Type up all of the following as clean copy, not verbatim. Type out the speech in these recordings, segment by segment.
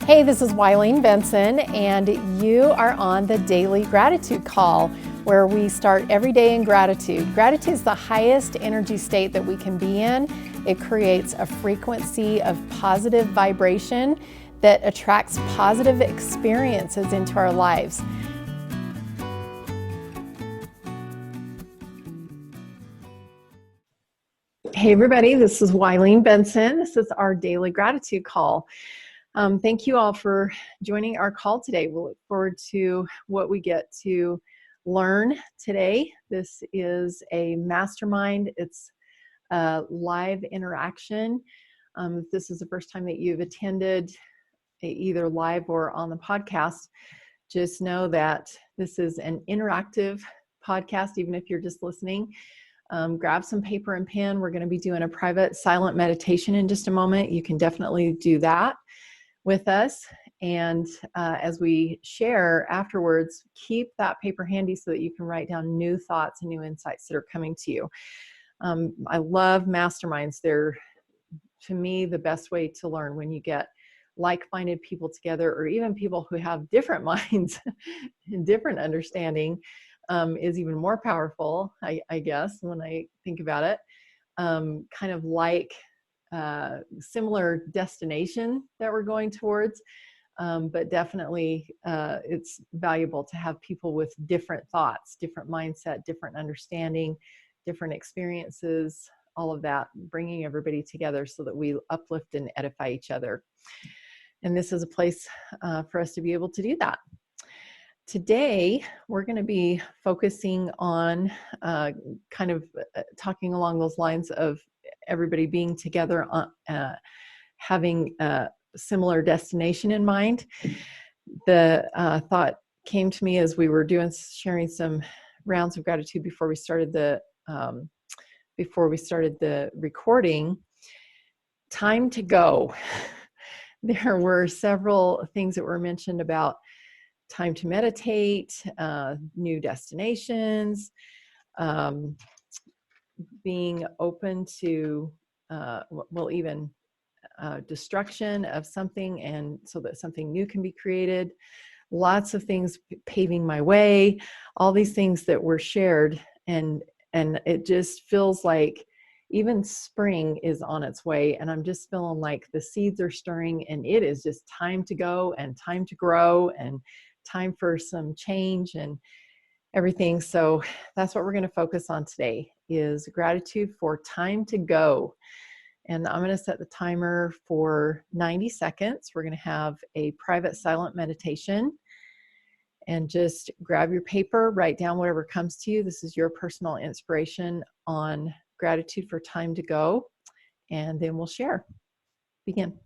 Hey, this is Wileen Benson, and you are on the Daily Gratitude Call, where we start every day in gratitude. Gratitude is the highest energy state that we can be in. It creates a frequency of positive vibration that attracts positive experiences into our lives. Hey, everybody, this is Wileen Benson. This is our Daily Gratitude Call. Thank you all for joining our call today. We'll look forward to what we get to learn today. This is a mastermind. It's a live interaction. If this is the first time that you've attended either live or on the podcast, just know that this is an interactive podcast, even if you're just listening. Grab some paper and pen. We're going to be doing a private silent meditation in just a moment. You can definitely do that with us. And as we share afterwards, keep that paper handy so that you can write down new thoughts and new insights that are coming to you. I love masterminds. They're, to me, the best way to learn when you get like-minded people together, or even people who have different minds and different understanding is even more powerful, I guess, when I think about it. Kind of like similar destination that we're going towards, but definitely it's valuable to have people with different thoughts, different mindset, different understanding, different experiences, all of that, bringing everybody together so that we uplift and edify each other. And this is a place for us to be able to do that. Today, we're going to be focusing on kind of talking along those lines of everybody being together, having a similar destination in mind. The thought came to me as we were sharing some rounds of gratitude before we started the recording. Time to go. There were several things that were mentioned about time to meditate, new destinations, being open to, even destruction of something, and so that something new can be created. Lots of things paving my way, all these things that were shared, and it just feels like even spring is on its way, and I'm just feeling like the seeds are stirring, and it is just time to go and time to grow and time for some change and everything. So that's what we're going to focus on today, is gratitude for time to go. And I'm going to set the timer for 90 seconds. We're going to have a private silent meditation, and just grab your paper, write down whatever comes to you. This is your personal inspiration on gratitude for time to go, and then we'll share. Begin.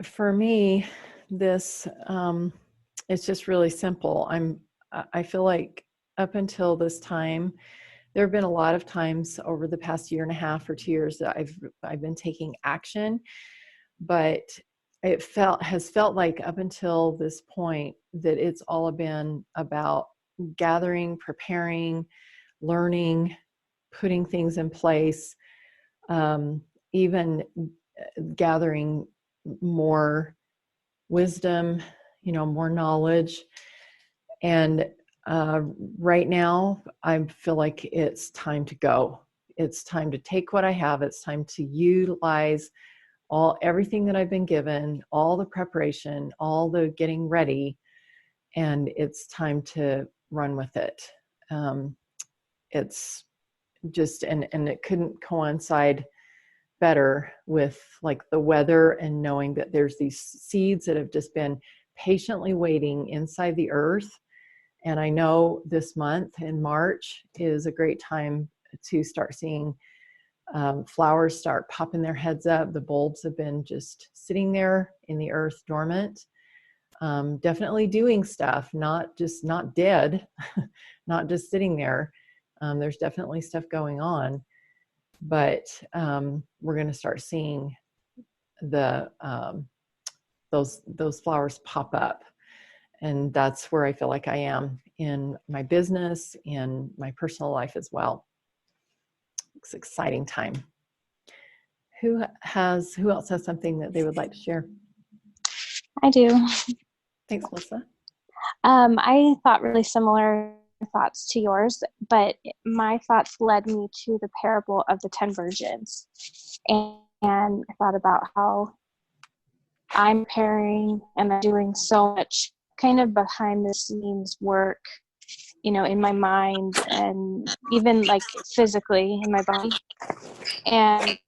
For me, this it's just really simple. I feel like up until this time, there have been a lot of times over the past year and a half or 2 years that I've been taking action, but it has felt like up until this point that it's all been about gathering, preparing, learning, putting things in place, even gathering more wisdom, more knowledge. And right now, I feel like it's time to go. It's time to take what I have. It's time to utilize everything that I've been given, all the preparation, all the getting ready, and it's time to run with it. It's just, and it couldn't coincide better with like the weather and knowing that there's these seeds that have just been patiently waiting inside the earth. And I know this month in March is a great time to start seeing flowers start popping their heads up. The bulbs have been just sitting there in the earth dormant, definitely doing stuff, not dead, not just sitting there. There's definitely stuff going on, but we're going to start seeing the those flowers pop up. And that's where I feel like I am in my business, in my personal life as well. It's an exciting time. Who else has something that they would like to share? I do. Thanks, Melissa. I thought really similar thoughts to yours, but my thoughts led me to the parable of the 10 virgins. And I thought about how I'm preparing and I'm doing so much kind of behind the scenes work, in my mind and even like physically in my body. And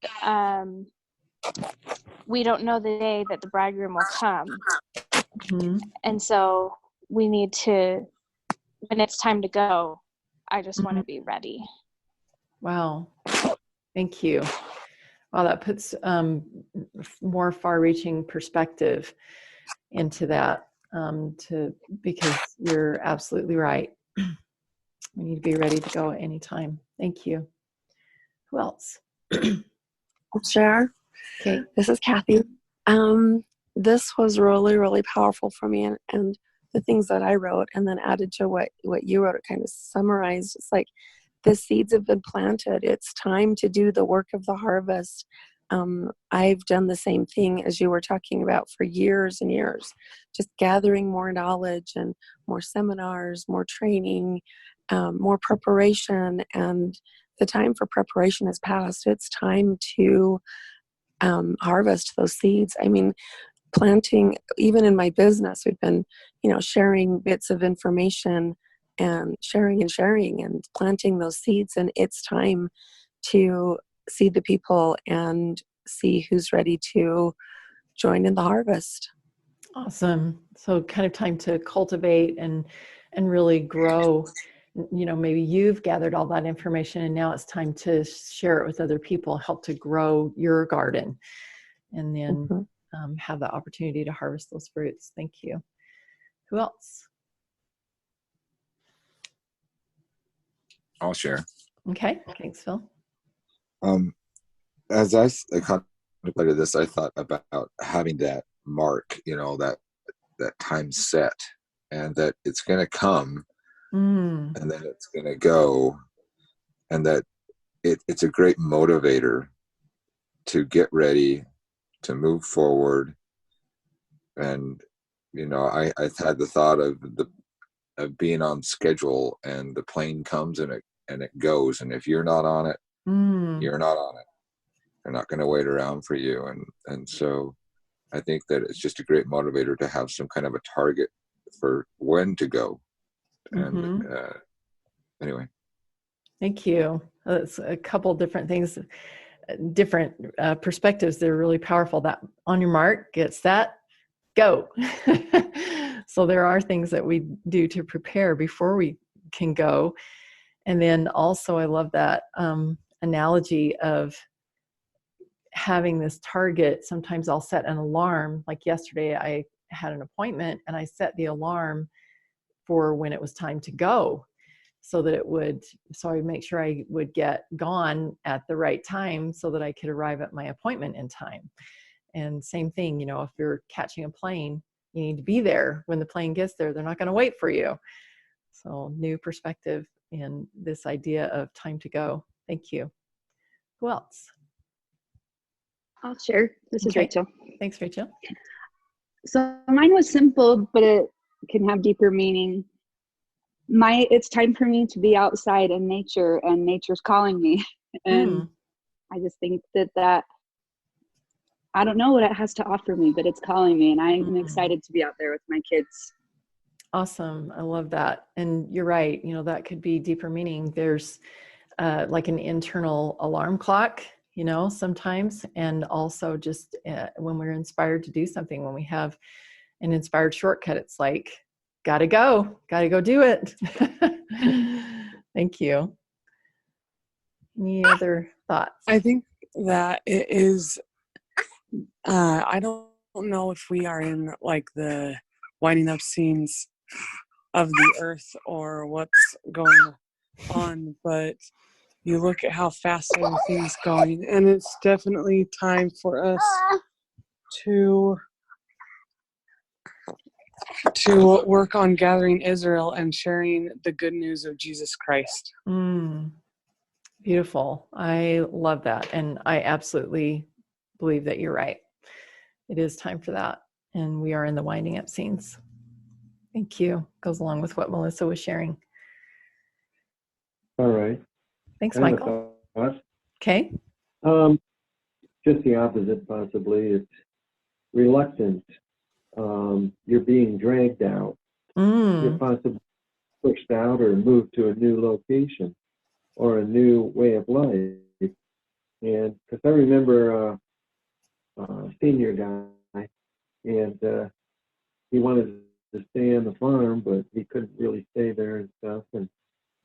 we don't know the day that the bridegroom will come. Mm-hmm. And so we need to, when it's time to go, I just want to be ready. Wow. Thank you. Wow, that puts more far-reaching perspective into that, because you're absolutely right. We need to be ready to go at any time. Thank you. Who else? I'll share. Okay. This is Kathy. This was really, really powerful for me, and the things that I wrote, and then added to what you wrote, it kind of summarized. It's like the seeds have been planted. It's time to do the work of the harvest. I've done the same thing as you were talking about for years and years, just gathering more knowledge and more seminars, more training, more preparation, and the time for preparation has passed. It's time to harvest those seeds. I mean, planting, even in my business, we've been, sharing bits of information and sharing and planting those seeds. And it's time to seed the people and see who's ready to join in the harvest. Awesome. So kind of time to cultivate and really grow. Maybe you've gathered all that information and now it's time to share it with other people, help to grow your garden, and then have the opportunity to harvest those fruits. Thank you. Who else? I'll share. Okay. Thanks, Phil. As I contemplated this, I thought about having that mark, that time set, and that it's going to come, and then it's going to go, and that it's a great motivator to get ready, to move forward. And I had the thought of being on schedule, and the plane comes and it goes, and if you're not on it, you're not on it. They're not going to wait around for you. And so I think that it's just a great motivator to have some kind of a target for when to go. And anyway. Thank you. That's a couple different things, different perspectives that are really powerful. That on your mark, get set, go. So there are things that we do to prepare before we can go. And then also I love that analogy of having this target. Sometimes I'll set an alarm. Like yesterday, I had an appointment and I set the alarm for when it was time to go. so that I would make sure I would get gone at the right time so that I could arrive at my appointment in time. And same thing, if you're catching a plane, you need to be there when the plane gets there. They're not going to wait for you. So new perspective in this idea of time to go. Thank you. Who else? I'll share. This is Okay. Rachel. Thanks, Rachel. So mine was simple, but it can have deeper meaning. It's time for me to be outside in nature, and nature's calling me. And I just think that I don't know what it has to offer me, but it's calling me, and I'm excited to be out there with my kids. Awesome. I love that. And you're right. That could be deeper meaning. There's like an internal alarm clock, sometimes, and also just when we're inspired to do something, when we have an inspired shortcut, it's like, gotta go do it. Thank you. Any other thoughts? I think that it is, I don't know if we are in like the winding up scenes of the earth or what's going on, but you look at how fast everything's going, and it's definitely time for us to work on gathering Israel and sharing the good news of Jesus Christ. Beautiful. I love that. And I absolutely believe that you're right. It is time for that. And we are in the winding up scenes. Thank you. Goes along with what Melissa was sharing. All right. Thanks, I have a Michael. thought. Okay. Just the opposite, possibly. It's reluctant. You're being dragged out. You're possibly pushed out or moved to a new location or a new way of life. And because I remember a senior guy, and he wanted to stay on the farm, but he couldn't really stay there and stuff. And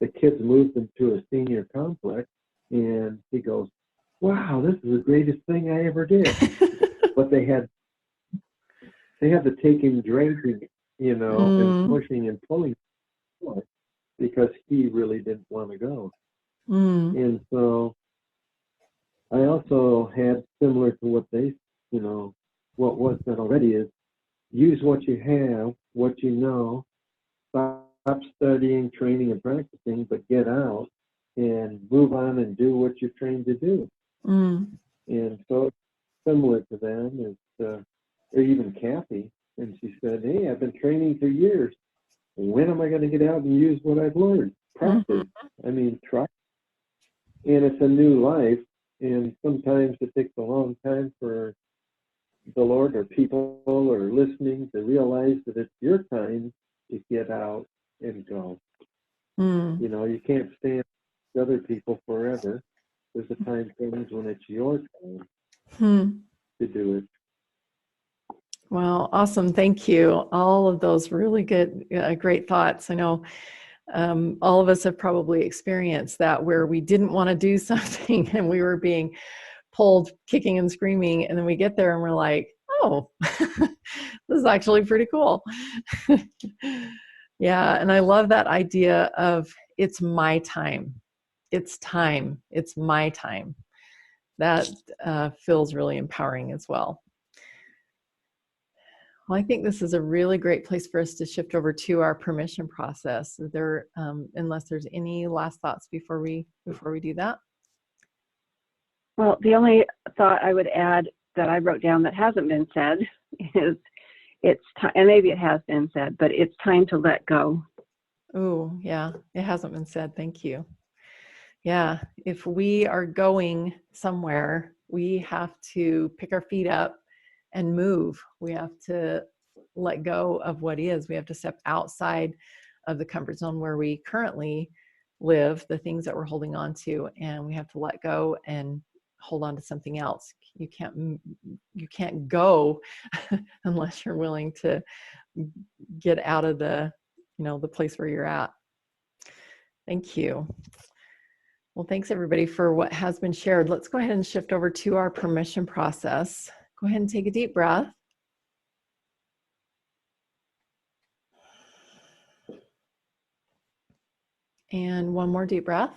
the kids moved him to a senior complex, and he goes, "Wow, this is the greatest thing I ever did." But they had to take him dragging, and pushing and pulling, because he really didn't want to go. And so I also had, similar to what they, what was said already, is use what you have, what you know, stop studying, training, and practicing, but get out and move on and do what you're trained to do. And so similar to them is, or even Kathy, and she said, "Hey, I've been training for years. When am I going to get out and use what I've learned? Practice. I mean, try." And it's a new life, and sometimes it takes a long time for the Lord or people or listening to realize that it's your time to get out and go. You can't stand with other people forever. There's a time comes when it's your time to do it. Well, awesome. Thank you. All of those really good, great thoughts. I know all of us have probably experienced that, where we didn't want to do something and we were being pulled kicking and screaming, and then we get there and we're like, oh, this is actually pretty cool. Yeah, and I love that idea of it's my time. It's time. It's my time. That feels really empowering as well. Well, I think this is a really great place for us to shift over to our permission process. Unless there's any last thoughts before we do that. Well, the only thought I would add that I wrote down that hasn't been said is it's time, and maybe it has been said, but it's time to let go. Oh, yeah, it hasn't been said. Thank you. Yeah, if we are going somewhere, we have to pick our feet up and move. We have to let go of what is. We have to step outside of the comfort zone where we currently live, the things that we're holding on to, and we have to let go and hold on to something else. You can't go unless you're willing to get out of the place where you're at. Thank you. Well, thanks everybody for what has been shared. Let's go ahead and shift over to our permission process. Go ahead and take a deep breath. And one more deep breath.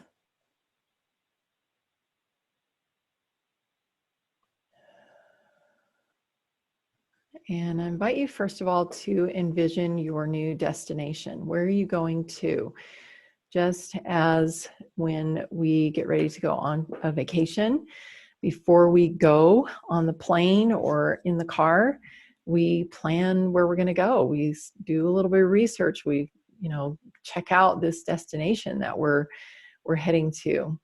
And I invite you, first of all, to envision your new destination. Where are you going to? Just as when we get ready to go on a vacation, before we go on the plane or in the car, we plan where we're going to go. We do a little bit of research. We, check out this destination that we're heading to.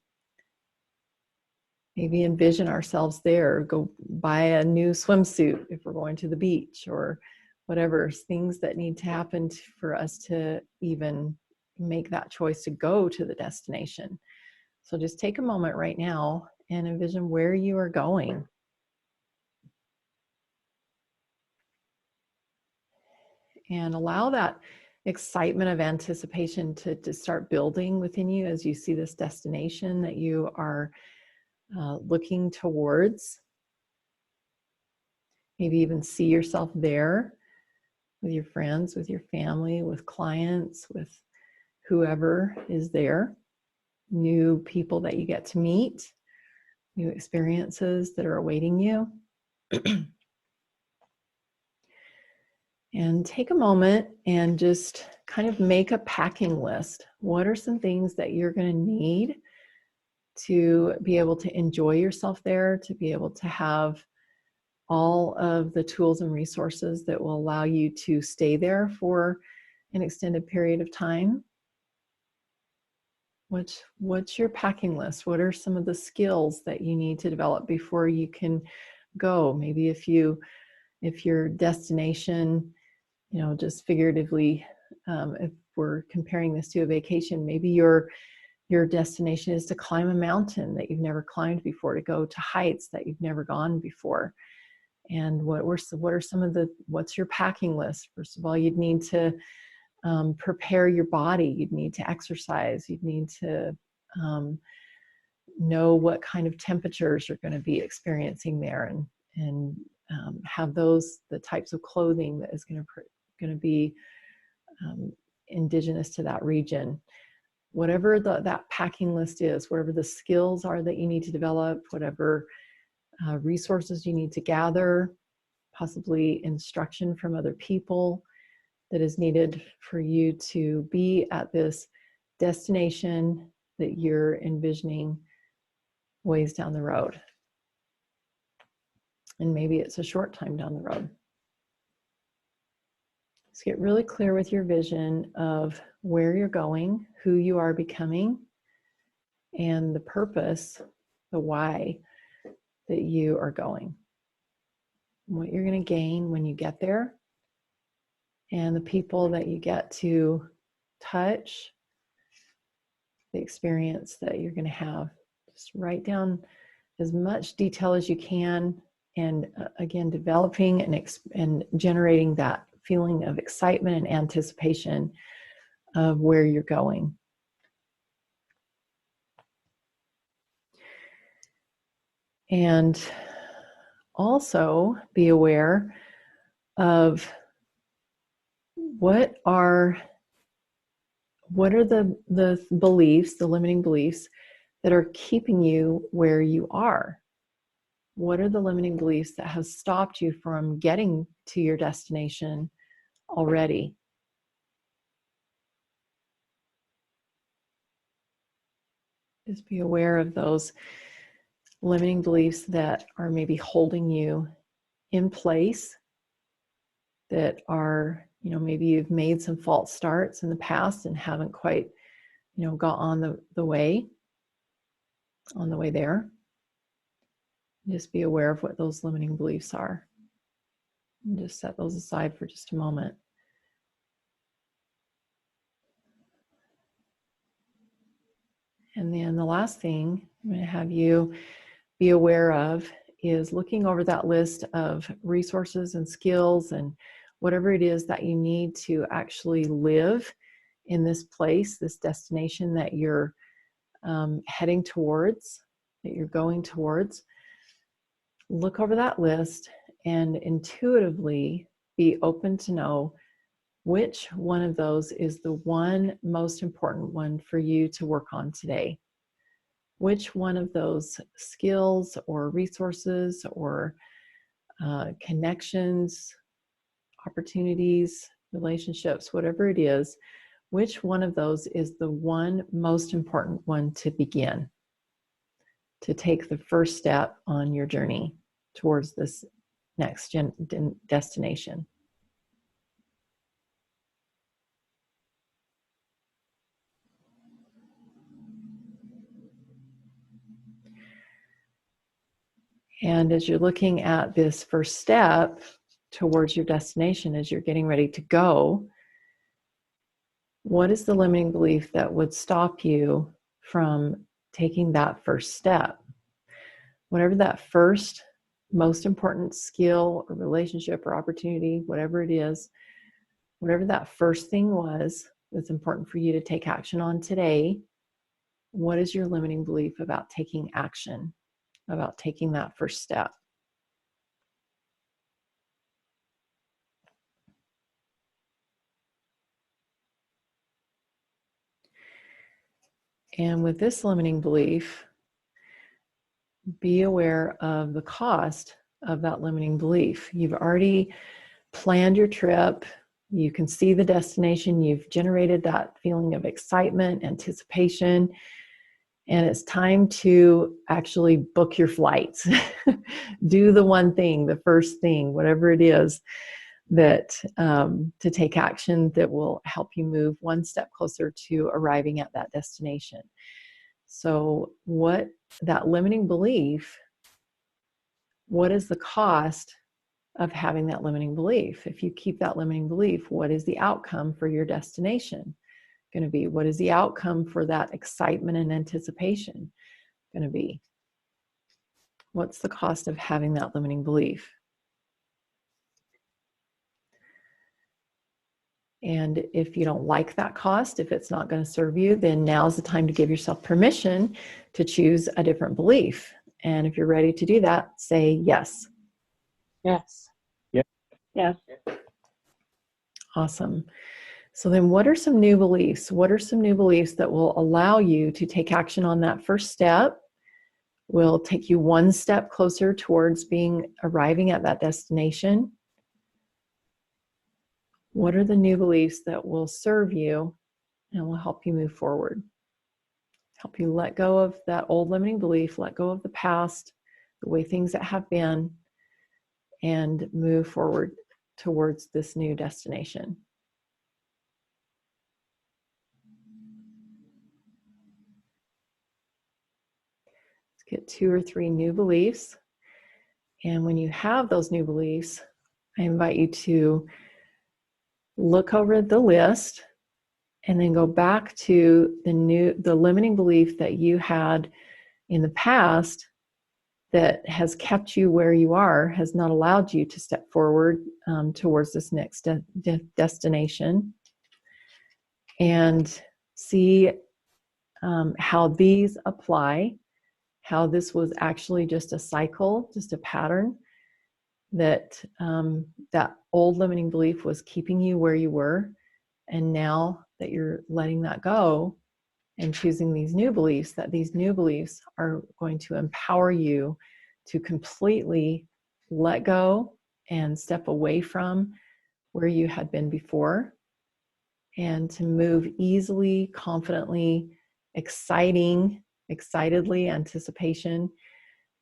Maybe envision ourselves there, go buy a new swimsuit if we're going to the beach, or whatever, things that need to happen for us to even make that choice to go to the destination. So just take a moment right now and envision where you are going. And allow that excitement of anticipation to start building within you as you see this destination that you are looking towards. Maybe even see yourself there with your friends, with your family, with clients, with whoever is there. New people that you get to meet, new experiences that are awaiting you. And take a moment and just kind of make a packing list. What are some things that you're going to need to be able to enjoy yourself there, to be able to have all of the tools and resources that will allow you to stay there for an extended period of time? What's your packing list? What are some of the skills that you need to develop before you can go? Maybe if your destination, just figuratively, if we're comparing this to a vacation, maybe your destination is to climb a mountain that you've never climbed before, to go to heights that you've never gone before. And what's your packing list? First of all, you'd need to prepare your body. You'd need to exercise. You'd need to know what kind of temperatures you're going to be experiencing there, and have the types of clothing that is going to be indigenous to that region. Whatever that packing list is, whatever the skills are that you need to develop, whatever resources you need to gather, possibly instruction from other people that is needed for you to be at this destination that you're envisioning ways down the road. And maybe it's a short time down the road. Just get really clear with your vision of where you're going, who you are becoming, and the purpose, the why that you are going. What you're going to gain when you get there, and the people that you get to touch, the experience that you're going to have. Just write down as much detail as you can, and again, developing and generating that feeling of excitement and anticipation of where you're going. And also be aware of what are the beliefs, the limiting beliefs that are keeping you where you are. What are the limiting beliefs that have stopped you from getting to your destination already? Just be aware of those limiting beliefs that are maybe holding you in place, that are, maybe you've made some false starts in the past and haven't quite, got on the way there. Just be aware of what those limiting beliefs are. And just set those aside for just a moment. And then the last thing I'm going to have you be aware of is looking over that list of resources and skills and whatever it is that you need to actually live in this place, this destination that you're heading towards, that you're going towards. Look over that list and intuitively be open to know Which one of those is the one most important one for you to work on today? Which one of those skills or resources or connections, opportunities, relationships, whatever it is, which one of those is the one most important one to begin, to take the first step on your journey towards this next destination? And as you're looking at this first step towards your destination, as you're getting ready to go, what is the limiting belief that would stop you from taking that first step? Whatever that first most important skill or relationship or opportunity, whatever it is, whatever that first thing was that's important for you to take action on today, what is your limiting belief about taking action, about taking that first step? And with this limiting belief, be aware of the cost of that limiting belief. You've already planned your trip. You can see the destination. You've generated that feeling of excitement, anticipation, and it's time to actually book your flights. Do the one thing, the first thing, whatever it is that to take action that will help you move one step closer to arriving at that destination. So what that limiting belief, what is the cost of having that limiting belief? If you keep that limiting belief, what is the outcome for your destination going to be? What is the outcome for that excitement and anticipation going to be? What's the cost of having that limiting belief? And if you don't like that cost, if it's not going to serve you, then now's the time to give yourself permission to choose a different belief. And if you're ready to do that, say yes. Yes. Yes. Awesome. So then what are some new beliefs? What are some new beliefs that will allow you to take action on that first step, will take you one step closer towards arriving at that destination? What are the new beliefs that will serve you and will help you move forward? Help you let go of that old limiting belief, let go of the past, the way things that have been, and move forward towards this new destination. Let's get 2 or 3 new beliefs. And when you have those new beliefs, I invite you to look over the list and then go back to the limiting belief that you had in the past that has kept you where you are, has not allowed you to step forward towards this next destination, and see how these apply, how this was actually just a cycle, just a pattern, that that old limiting belief was keeping you where you were, and now that you're letting that go and choosing these new beliefs, that these new beliefs are going to empower you to completely let go and step away from where you had been before, and to move easily, confidently, excitedly, anticipation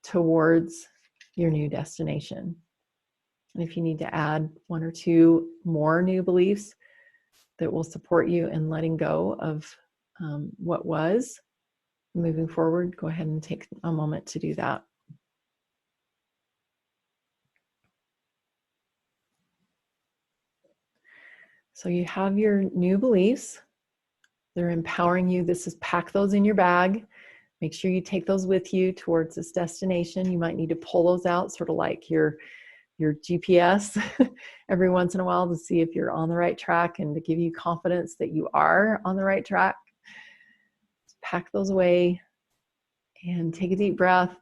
towards your new destination. And if you need to add 1 or 2 more new beliefs that will support you in letting go of what was, moving forward, go ahead and take a moment to do that. So you have your new beliefs. They're empowering you. This is pack those in your bag. Make sure you take those with you towards this destination. You might need to pull those out, sort of like your GPS every once in a while, to see if you're on the right track and to give you confidence that you are on the right track. Pack those away and take a deep breath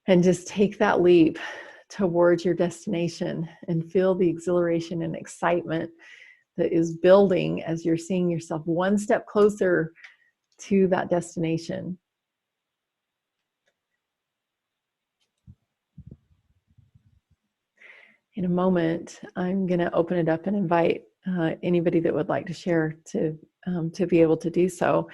and just take that leap towards your destination and feel the exhilaration and excitement that is building as you're seeing yourself one step closer to that destination. In a moment, I'm going to open it up and invite anybody that would like to share to be able to do so.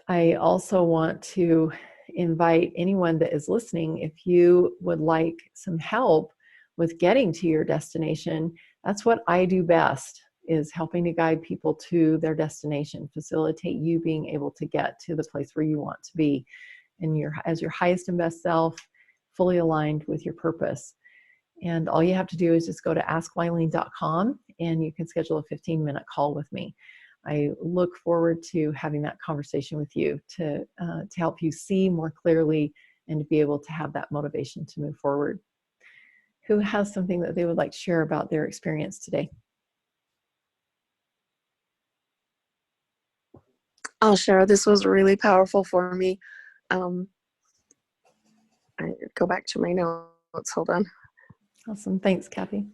I also want to invite anyone that is listening, if you would like some help with getting to your destination. That's what I do best, is helping to guide people to their destination, facilitate you being able to get to the place where you want to be, and as your highest and best self, fully aligned with your purpose. And all you have to do is just go to askwilene.com and you can schedule a 15-minute call with me. I look forward to having that conversation with you to help you see more clearly and to be able to have that motivation to move forward. Who has something that they would like to share about their experience today? I'll share. This was really powerful for me. I go back to my notes. Hold on. Awesome. Thanks, Kathy.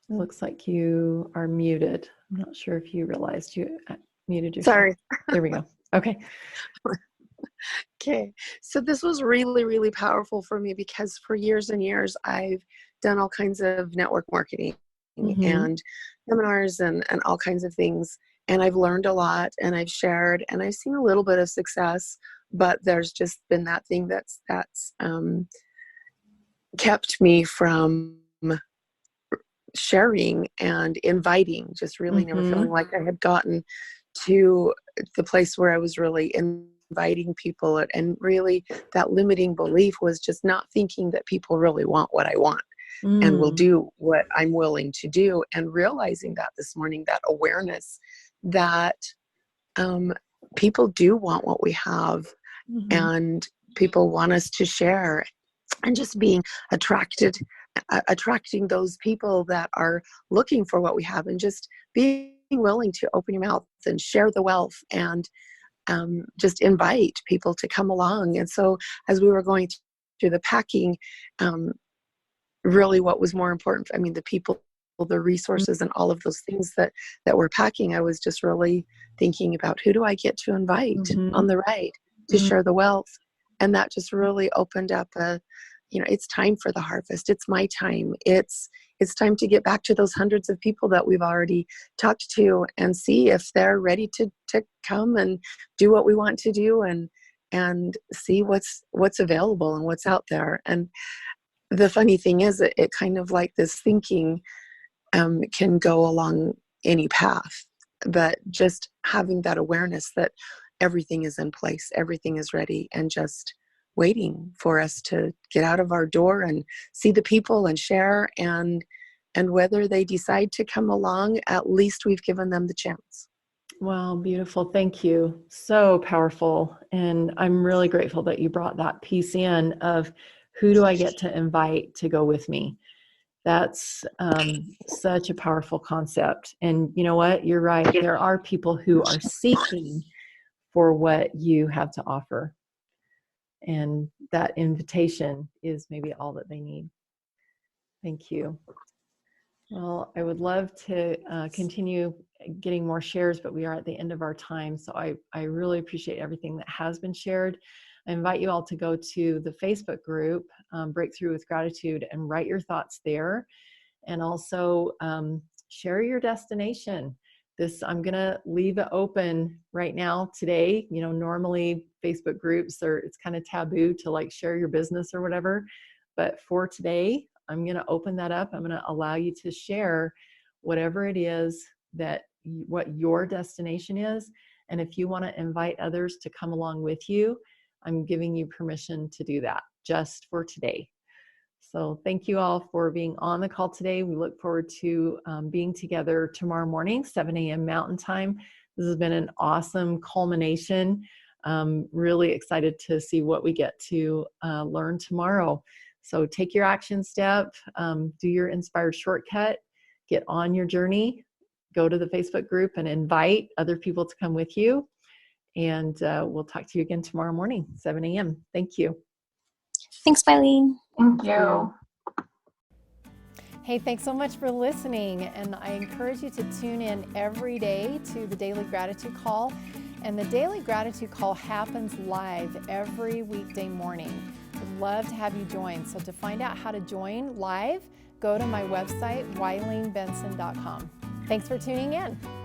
It looks like you are muted. I'm not sure if you realized you muted yourself. Sorry. There we go. Okay. Okay. So this was really, really powerful for me because for years and years, I've done all kinds of network marketing and seminars and all kinds of things. And I've learned a lot and I've shared and I've seen a little bit of success, but there's just been that thing that's kept me from sharing and inviting, just really never feeling like I had gotten to the place where I was really inviting people. And really that limiting belief was just not thinking that people really want what I want and will do what I'm willing to do. And realizing that this morning, that awareness that people do want what we have and people want us to share, and just being attracting those people that are looking for what we have, and just being willing to open your mouth and share the wealth and just invite people to come along. And so as we were going through the packing, really what was more important, I mean, the people, the resources, and all of those things that we're packing, I was just really thinking about who do I get to invite on the ride to share the wealth. And that just really opened up it's time for the harvest. It's my time. It's time to get back to those hundreds of people that we've already talked to and see if they're ready to come and do what we want to do and see what's available and what's out there. And the funny thing is that it kind of like this thinking can go along any path, but just having that awareness that everything is in place, everything is ready, and just waiting for us to get out of our door and see the people and share, and whether they decide to come along, at least we've given them the chance. Wow, beautiful. Thank you. So powerful. And I'm really grateful that you brought that piece in of who do I get to invite to go with me? That's such a powerful concept. And you know what? You're right. There are people who are seeking for what you have to offer. And that invitation is maybe all that they need. Thank you. Well, I would love to continue getting more shares, but we are at the end of our time. So I really appreciate everything that has been shared. I invite you all to go to the Facebook group, Breakthrough with Gratitude, and write your thoughts there. And also share your destination. I'm going to leave it open right now today. You know, normally Facebook groups it's kind of taboo to like share your business or whatever. But for today, I'm going to open that up. I'm going to allow you to share whatever it is what your destination is. And if you want to invite others to come along with you, I'm giving you permission to do that just for today. So thank you all for being on the call today. We look forward to being together tomorrow morning, 7 a.m. Mountain Time. This has been an awesome culmination. Really excited to see what we get to learn tomorrow. So take your action step, do your inspired shortcut, get on your journey, go to the Facebook group and invite other people to come with you. And we'll talk to you again tomorrow morning, 7 a.m. Thank you. Thanks, Wileen. Thank you. Hey, thanks so much for listening. And I encourage you to tune in every day to the Daily Gratitude Call. And the Daily Gratitude Call happens live every weekday morning. I'd love to have you join. So to find out how to join live, go to my website, WileenBenson.com. Thanks for tuning in.